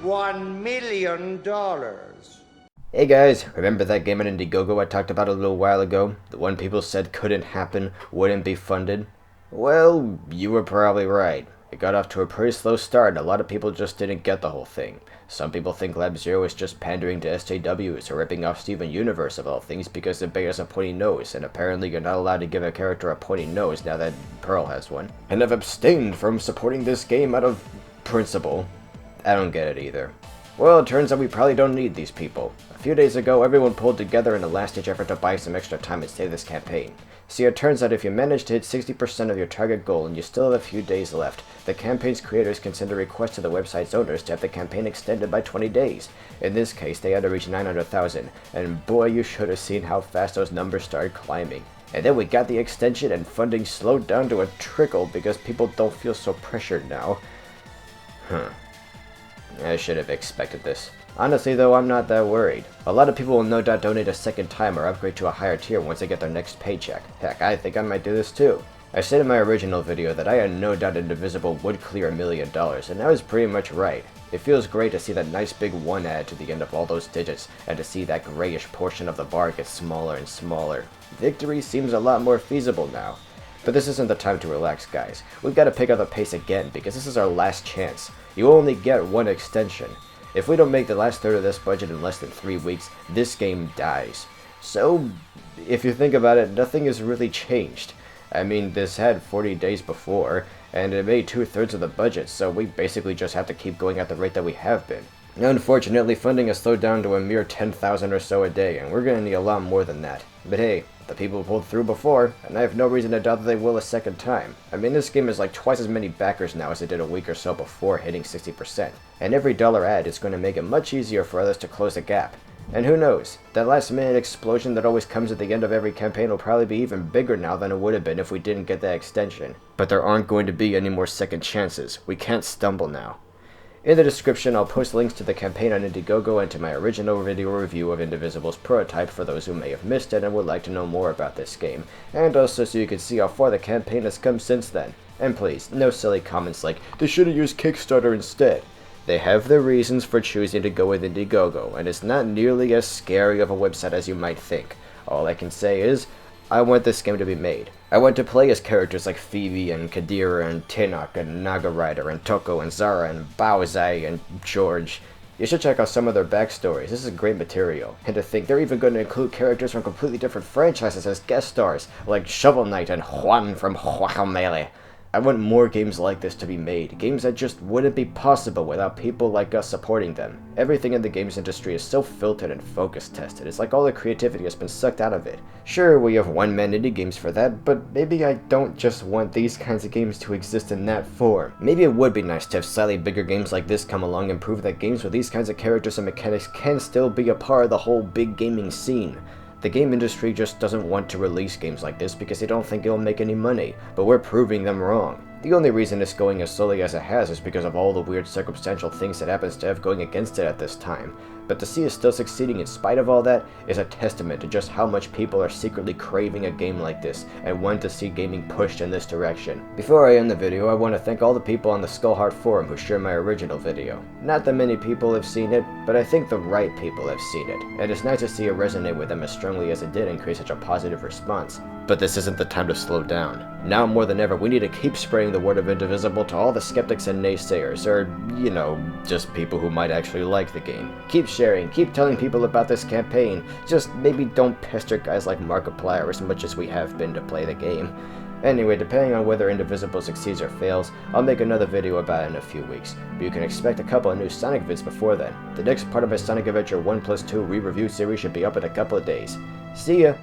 $1 million. Hey guys, remember that game on Indiegogo I talked about a little while ago? The one people said couldn't happen, wouldn't be funded? Well, you were probably right. It got off to a pretty slow start and a lot of people just didn't get the whole thing. Some people think Lab Zero is just pandering to SJWs or ripping off Steven Universe of all things because the Bay has a pointy nose, and apparently you're not allowed to give a character a pointy nose now that Pearl has one. And have abstained from supporting this game out of principle. I don't get it either. Well, it turns out we probably don't need these people. A few days ago, everyone pulled together in a last-ditch effort to buy some extra time and save this campaign. See, it turns out if you manage to hit 60% of your target goal and you still have a few days left, the campaign's creators can send a request to the website's owners to have the campaign extended by 20 days. In this case, they had to reach 900,000, and boy, you should have seen how fast those numbers started climbing. And then we got the extension and funding slowed down to a trickle because people don't feel so pressured now. I should have expected this. Honestly though, I'm not that worried. A lot of people will no doubt donate a second time or upgrade to a higher tier once they get their next paycheck. Heck, I think I might do this too. I said in my original video that I had no doubt Indivisible would clear $1 million, and I was pretty much right. It feels great to see that nice big 1 add to the end of all those digits, and to see that grayish portion of the bar get smaller and smaller. Victory seems a lot more feasible now. But this isn't the time to relax, guys. We've got to pick up the pace again, because this is our last chance. You only get one extension. If we don't make the last third of this budget in less than 3 weeks, this game dies. So, if you think about it, nothing has really changed. I mean, this had 40 days before, and it made 2/3 of the budget, so we basically just have to keep going at the rate that we have been. Unfortunately, funding has slowed down to a mere 10,000 or so a day, and we're gonna need a lot more than that. But hey, the people pulled through before, and I have no reason to doubt that they will a second time. I mean, this game has like twice as many backers now as it did a week or so before hitting 60%, and every dollar add is going to make it much easier for others to close the gap. And who knows, that last minute explosion that always comes at the end of every campaign will probably be even bigger now than it would have been if we didn't get that extension. But there aren't going to be any more second chances. We can't stumble now. In the description, I'll post links to the campaign on Indiegogo and to my original video review of Indivisible's prototype for those who may have missed it and would like to know more about this game, and also so you can see how far the campaign has come since then. And please, no silly comments like, they should have used Kickstarter instead. They have their reasons for choosing to go with Indiegogo, and it's not nearly as scary of a website as you might think. All I can say is, I want this game to be made. I want to play as characters like Phoebe and Kadira and Tinnock and Naga Rider and Toko and Zara and Baozai and George. You should check out some of their backstories. This is great material. And to think they're even going to include characters from completely different franchises as guest stars, like Shovel Knight and Juan from Guacamele. I want more games like this to be made, games that just wouldn't be possible without people like us supporting them. Everything in the games industry is so filtered and focus tested, it's like all the creativity has been sucked out of it. Sure, we have one-man indie games for that, but maybe I don't just want these kinds of games to exist in that form. Maybe it would be nice to have slightly bigger games like this come along and prove that games with these kinds of characters and mechanics can still be a part of the whole big gaming scene. The game industry just doesn't want to release games like this because they don't think it'll make any money, but we're proving them wrong. The only reason it's going as slowly as it has is because of all the weird circumstantial things it happens to have going against it at this time. But to see it still succeeding in spite of all that is a testament to just how much people are secretly craving a game like this and want to see gaming pushed in this direction. Before I end the video, I want to thank all the people on the Skullheart forum who shared my original video. Not that many people have seen it, but I think the right people have seen it, and it's nice to see it resonate with them as strongly as it did and create such a positive response. But this isn't the time to slow down. Now more than ever, we need to keep spreading the word of Indivisible to all the skeptics and naysayers, or, you know, just people who might actually like the game. Keep sharing, keep telling people about this campaign, just maybe don't pester guys like Markiplier as much as we have been to play the game. Anyway, depending on whether Indivisible succeeds or fails, I'll make another video about it in a few weeks, but you can expect a couple of new Sonic vids before then. The next part of my Sonic Adventure 1+2 re-review series should be up in a couple of days. See ya!